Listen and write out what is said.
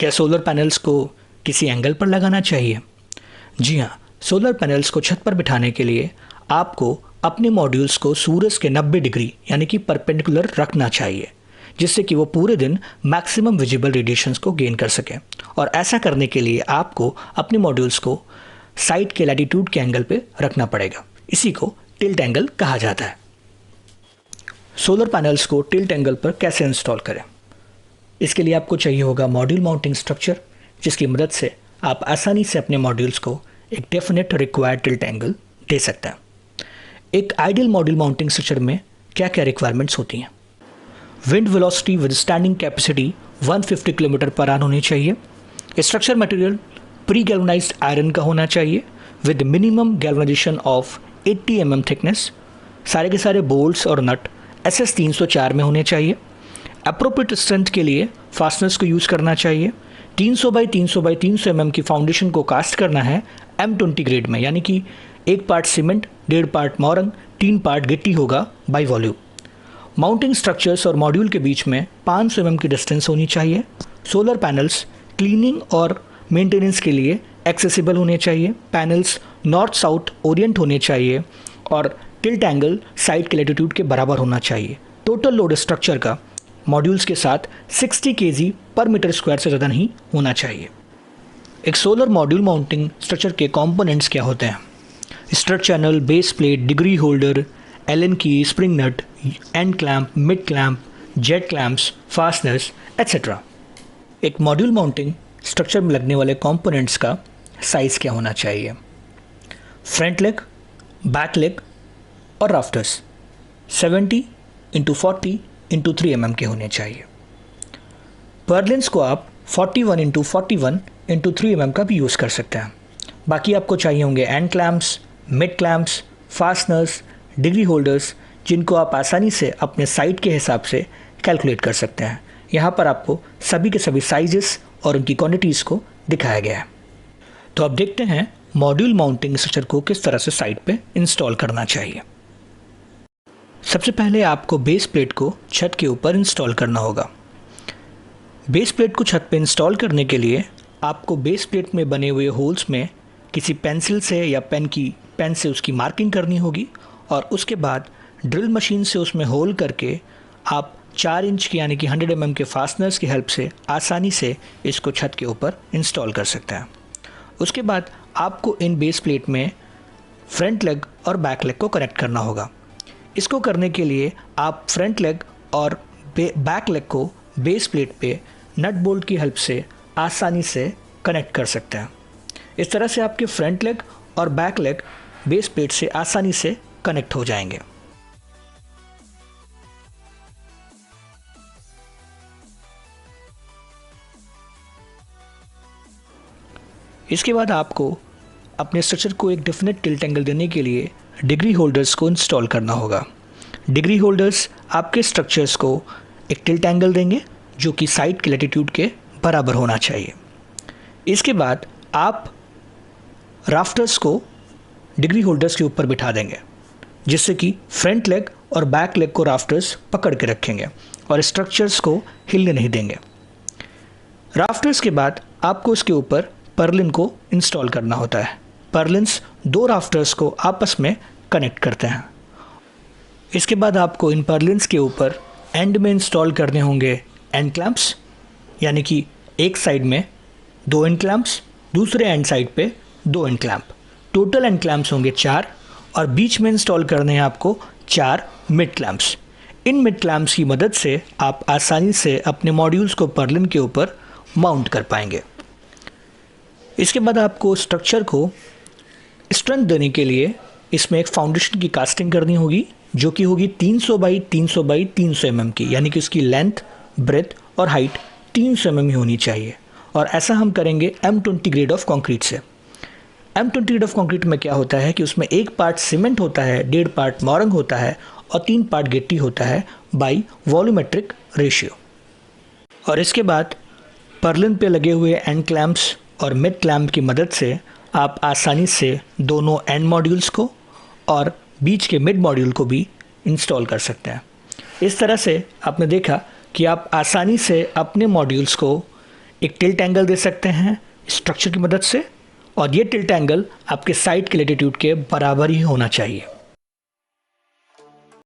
क्या solar panels को किसी एंगल पर लगाना चाहिए? जी हाँ, सोलर पैनल्स को छत पर बिठाने के लिए आपको अपने मॉड्यूल्स को सूरज के 90 डिग्री यानी कि परपेंडिकुलर रखना चाहिए, जिससे कि वो पूरे दिन मैक्सिमम विजिबल रेडिएशंस को गेन कर सकें। और ऐसा करने के लिए आपको अपने मॉड्यूल्स को साइड के लैटिट्यूड के एंगल पे रखना पड़ेगा। इसी को टिल्ट एंगल कहा जाता है। सोलर पैनल्स को टिल्ट एंगल पर कैसे इंस्टॉल करें? इसके लिए आपको चाहिए होगा मॉड्यूल माउंटिंग स्ट्रक्चर, जिसकी मदद से आप आसानी से अपने मॉड्यूल्स को एक डेफिनेट रिक्वायर्ड टिल्ट एंगल दे सकते हैं। एक आइडियल मॉड्यूल माउंटिंग स्ट्रक्चर में क्या क्या रिक्वायरमेंट्स होती हैं? Wind velocity withstanding capacity 150 kilometre per hour होनी चाहिए। Structure material pre galvanised iron का होना चाहिए with minimum galvanisation of 80 mm thickness. सारे के सारे बोल्ट्स और नट SS 304 में होने चाहिए। अप्रोप्रिएट स्ट्रेंथ के लिए फास्टनर्स को यूज़ करना चाहिए। 300 बाई 300 बाई 300 mm की फाउंडेशन को कास्ट करना है M20 ग्रेड में, यानी कि 1 पार्ट सीमेंट, 1.5 पार्ट मोरंग, 3 पार्ट गिट्टी होगा बाई वॉल्यूम। माउंटिंग स्ट्रक्चर्स और मॉड्यूल के बीच में 500 mm की डिस्टेंस होनी चाहिए। सोलर पैनल्स क्लीनिंग और मेंटेनेंस के लिए एक्सेसिबल होने चाहिए। पैनल्स नॉर्थ साउथ ओरिएंट होने चाहिए और टिल्ट एंगल साइड के लैटिट्यूड के बराबर होना चाहिए। टोटल लोड स्ट्रक्चर का मॉड्यूल्स के साथ 60 kg पर मीटर स्क्वायर से ज़्यादा नहीं होना चाहिए। एक सोलर मॉड्यूल माउंटिंग स्ट्रक्चर के कंपोनेंट्स क्या होते हैं? Strut channel, base plate, degree holder, Allen key, spring nut, end clamp, mid clamp, jet clamps, fasteners etcetera. एक मॉड्यूल माउंटिंग स्ट्रक्चर में लगने वाले कंपोनेंट्स का साइज़ क्या होना चाहिए? फ्रंट लेग, बैक लेग और राफ्टर्स 70 × 40 × 3 mm के होने चाहिए। पर्लिन्स को आप 41 × 41 × 3 mm का भी यूज़ कर सकते हैं। बाकी आपको चाहिए होंगे and clamps, mid clamps, fasteners, degree holders, जिनको आप आसानी से अपने साइट के हिसाब से कैलकुलेट कर सकते हैं। यहाँ पर आपको सभी के सभी साइजेस और उनकी क्वांटिटीज़ को दिखाया गया है। तो अब देखते हैं मॉड्यूल माउंटिंग स्ट्रक्चर को किस तरह से साइट पे इंस्टॉल करना चाहिए। सबसे पहले आपको बेस प्लेट को छत के ऊपर इंस्टॉल करना होगा। बेस प्लेट को छत पे इंस्टॉल करने के लिए आपको बेस प्लेट में बने हुए होल्स में किसी पेंसिल से या पेन से उसकी मार्किंग करनी होगी और उसके बाद ड्रिल मशीन से उसमें होल करके आप 4 इंच की यानी कि 100 mm के फास्टनर्स की हेल्प से आसानी से इसको छत के ऊपर इंस्टॉल कर सकते हैं। उसके बाद आपको इन बेस प्लेट में फ्रंट लेग और बैक लेग को कनेक्ट करना होगा। इसको करने के लिए आप फ्रंट लेग और बैक लेग को बेस प्लेट पे नट बोल्ट की हेल्प से आसानी से कनेक्ट कर सकते हैं। इस तरह से आपके फ्रंट लेग और बैक लेग बेस प्लेट से आसानी से कनेक्ट हो जाएंगे। इसके बाद आपको अपने स्ट्रक्चर को एक डेफिनेट टिल्ट एंगल देने के लिए डिग्री होल्डर्स को इंस्टॉल करना होगा। डिग्री होल्डर्स आपके स्ट्रक्चर्स को एक टिल्ट एंगल देंगे जो कि साइड के लैटिट्यूड के बराबर होना चाहिए। इसके बाद आप राफ्टर्स को डिग्री होल्डर्स के ऊपर बिठा देंगे, जिससे कि फ्रंट लेग और बैक लेग को राफ्टर्स पकड़ के रखेंगे और स्ट्रक्चर्स को हिलने नहीं देंगे। राफ्टर्स के बाद आपको इसके ऊपर पर्लिन को इंस्टॉल करना होता है। पर्लिन्स 2 राफ्टर्स को आपस में कनेक्ट करते हैं। इसके बाद आपको इन पर्लिन्स के ऊपर एंड में इंस्टॉल करने होंगे एंड क्लैंप्स, यानी कि एक साइड में 2 एंड क्लैंप्स, दूसरे एंड साइड पे 2 and clamp. Total and clamps होंगे 4 और बीच में इंस्टॉल करने हैं आपको 4 mid clamps. In mid clamps की मदद से आप आसानी से अपने मॉड्यूल्स को पर्लिन के ऊपर माउंट कर पाएंगे। इसके बाद आपको स्ट्रक्चर को स्ट्रेंथ देने के लिए इसमें एक फाउंडेशन की कास्टिंग करनी होगी, जो कि होगी 300 बाई 300 बाई 300 mm की, यानी कि उसकी लेंथ, ब्रेथ और हाइट 300 mm ही होनी चाहिए। और ऐसा हम करेंगे M20 ग्रेड ऑफ कंक्रीट से। M20 ग्रेड ऑफ कंक्रीट में क्या होता है कि उसमें 1 पार्ट सीमेंट होता है, 1.5 पार्ट मोरंग होता है और 3 पार्ट गिट्टी होता है बाई वॉल्यूमेट्रिक रेशियो। और इसके बाद पर्लिन पे लगे हुए एंड क्लैंप्स और मिड क्लैंप की मदद से आप आसानी से दोनों एंड मॉड्यूल्स को और बीच के मिड मॉड्यूल को भी इंस्टॉल कर सकते हैं। इस तरह से आपने देखा कि आप आसानी से अपने मॉड्यूल्स को एक टिल्ट एंगल दे सकते हैं स्ट्रक्चर की मदद से, और ये टिल्ट एंगल आपके साइड के लैटिट्यूड के बराबर ही होना चाहिए।